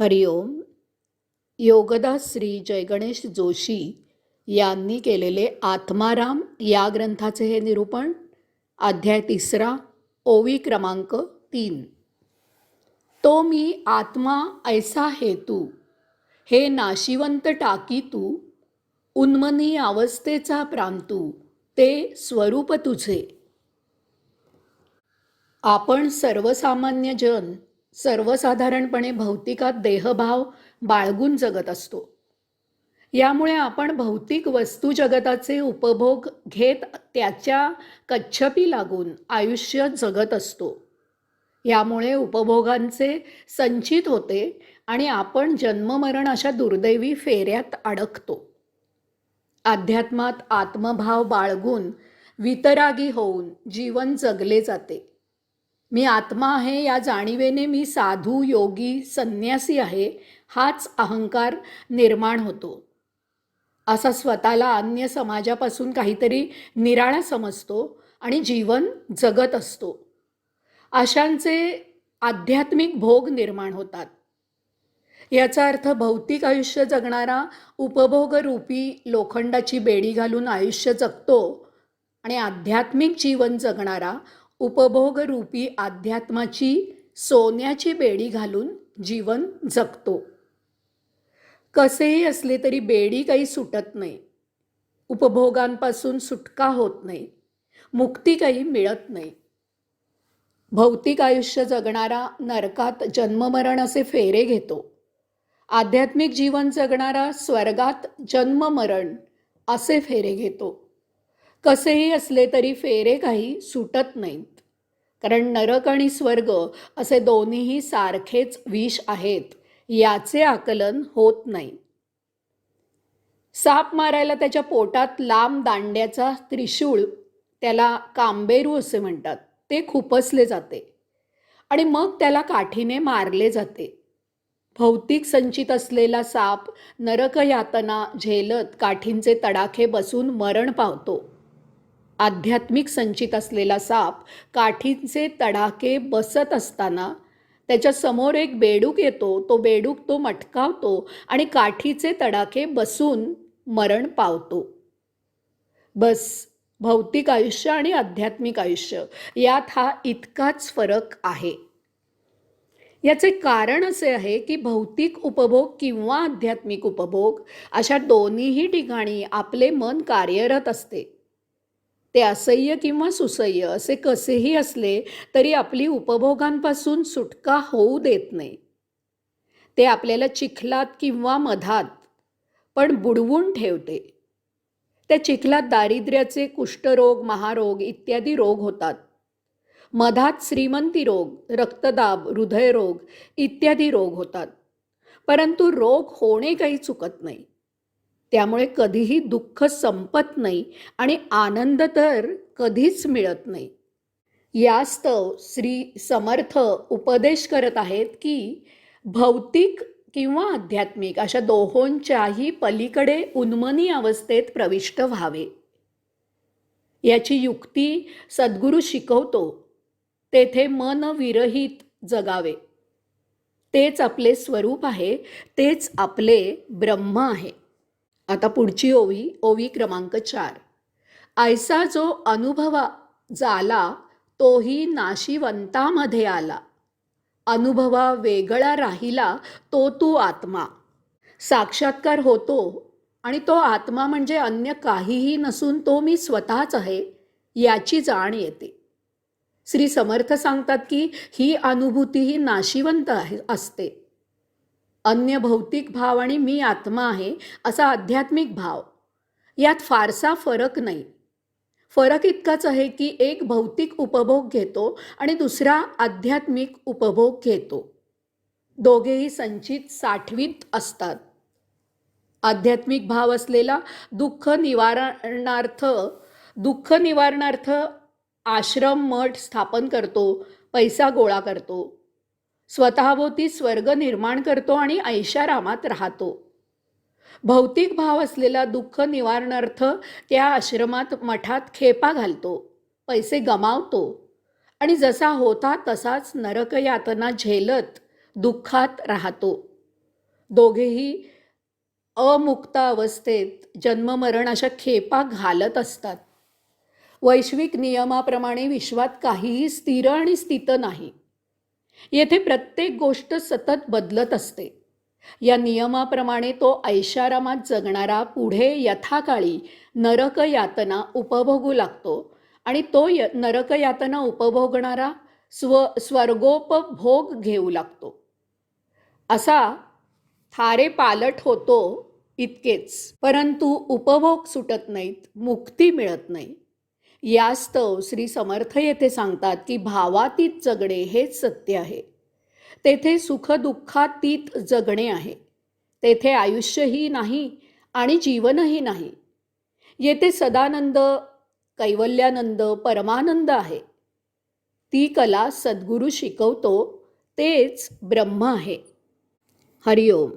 हरिओम. योगदास श्री जयगणेश जोशी यांनी केलेले आत्माराम या ग्रंथाचे हे निरूपण. अध्याय 3, ओवी क्रमांक 3. तो मी आत्मा ऐसा हेतू, हे नाशिवंत टाकी तू, उन्मनी अवस्थेचा प्रांतू, ते स्वरूप तुझे. आपण सर्वसामान्य जन सर्वसाधारणपणे भौतिकात देहभाव बाळगून जगत असतो. यामुळे आपण भौतिक वस्तू जगताचे उपभोग घेत त्याच्या कच्छपी लागून आयुष्य जगत असतो. यामुळे उपभोगांचे संचित होते आणि आपण जन्ममरण अशा दुर्दैवी फेऱ्यात अडकतो. अध्यात्मात आत्मभाव बाळगून वितरागी होऊन जीवन जगले जाते. मी आत्मा आहे या जाणीवेने मी साधू, योगी, संन्यासी आहे हाच अहंकार निर्माण होतो. असा स्वतःला अन्य समाजापासून काहीतरी निराळा समजतो आणि जीवन जगत असतो. अशांचे आध्यात्मिक भोग निर्माण होतात. याचा अर्थ भौतिक आयुष्य जगणारा उपभोगरूपी लोखंडाची बेडी घालून आयुष्य जगतो आणि आध्यात्मिक जीवन जगणारा उपभोगरूपी अध्यात्माची सोन्याची बेडी घालून जीवन जगतो. कसेही असले तरी बेडी काही सुटत नाही. उपभोगांपासून सुटका होत नाही. मुक्ती काही मिळत नाही. भौतिक आयुष्य जगणारा नरकात जन्ममरण असे फेरे घेतो. आध्यात्मिक जीवन जगणारा स्वर्गात जन्ममरण असे फेरे घेतो. कसेही असले तरी फेरे काही सुटत नाहीत. कारण नरक आणि स्वर्ग असे दोन्हीही सारखेच विष आहेत याचे आकलन होत नाही. साप मारायला त्याच्या पोटात लांब दांड्याचा त्रिशूळ, त्याला कांबेरू असे म्हणतात, ते खुपसले जाते आणि मग त्याला काठीने मारले जाते. भौतिक संचित असलेला साप नरक यातना झेलत काठींचे तडाखे बसून मरण पावतो. आध्यात्मिक संचित असलेला साप काठींचे तडाखे बसत असताना त्याच्या समोर एक बेडूक येतो. तो बेडूक तो मटकावतो आणि काठीचे तडाखे बसून मरण पावतो. बस, भौतिक आयुष्य आणि आध्यात्मिक आयुष्य यात हा इतकाच फरक आहे. याचे कारण असे आहे की भौतिक उपभोग किंवा आध्यात्मिक उपभोग अशा दोन्हीही ठिकाणी आपले मन कार्यरत असते. ते असह्य किंवा सुसह्य असे कसेही असले तरी आपली उपभोगांपासून सुटका होऊ देत नाही. ते आपल्याला चिखलात किंवा मधात पण बुडवून ठेवते. त्या चिखलात दारिद्र्याचे कुष्ठरोग, महारोग इत्यादी रोग होतात. मधात श्रीमंती रोग, रक्तदाब, हृदयरोग इत्यादी रोग होतात. परंतु रोग होणे काही चुकत नाही. त्यामुळे कधीही दुःख संपत नाही आणि आनंद तर कधीच मिळत नाही. यास्तव श्री समर्थ उपदेश करत आहेत की भौतिक किंवा आध्यात्मिक अशा दोहोंच्याही पलीकडे उन्मनी अवस्थेत प्रविष्ट व्हावे. याची युक्ती सद्गुरू शिकवतो. तेथे मन विरहित जगावे. तेच आपले स्वरूप आहे. तेच आपले ब्रह्म आहे. आता पुढची ओवी, ओवी क्रमांक 4. ऐसा जो अनुभवा झाला तोही नाशिवंतामध्ये आला. अनुभवा वेगळा राहिला तो तू आत्मा. साक्षात्कार होतो आणि तो आत्मा म्हणजे अन्य काहीही नसून तो मी स्वतःच आहे याची जाण येते. श्री समर्थ सांगतात की ही अनुभूती ही नाशिवंत असते. अन्य भौतिक भाव आणि मी आत्मा आहे असा आध्यात्मिक भाव यात फारसा फरक नाही. फरक इतकाच आहे की एक भौतिक उपभोग घेतो आणि दुसरा आध्यात्मिक उपभोग घेतो. दोघेही संचित साठवीत असतात. आध्यात्मिक भाव असलेला दुःख निवारणार्थ आश्रम मठ स्थापन करतो, पैसा गोळा करतो, स्वतःभोवती स्वर्ग निर्माण करतो आणि ऐशारामात राहतो. भौतिक भाव असलेला दुःख निवारणार्थ त्या आश्रमात मठात खेपा घालतो, पैसे गमावतो आणि जसा होता तसाच नरकयातना झेलत दुःखात राहतो. दोघेही अमुक्त अवस्थेत जन्ममरण अशा खेपा घालत असतात. वैश्विक नियमाप्रमाणे विश्वात काहीही स्थिर आणि स्थित नाही. येथे प्रत्येक गोष्ट सतत बदलत असते. या नियमाप्रमाणे तो ऐशारामात जगणारा पुढे यथाकाळी नरक यातना उपभोगू लागतो आणि तो नरक यातना उपभोगणारा स्वर्गोपभोग घेऊ लागतो. असा थारे पालट होतो इतकेच. परंतु उपभोग सुटत नाहीत, मुक्ती मिळत नाही. यास्तव श्री समर्थ येथे सांगतात की भावातीत जगणे हेच सत्य आहे. तेथे सुखदुःखातीत जगणे आहे. तेथे आयुष्यही नाही आणि जीवनही नाही. येथे सदानंद, कैवल्यानंद, परमानंद आहे. ती कला सद्गुरू शिकवतो, तेच ब्रह्म आहे. हरिओम.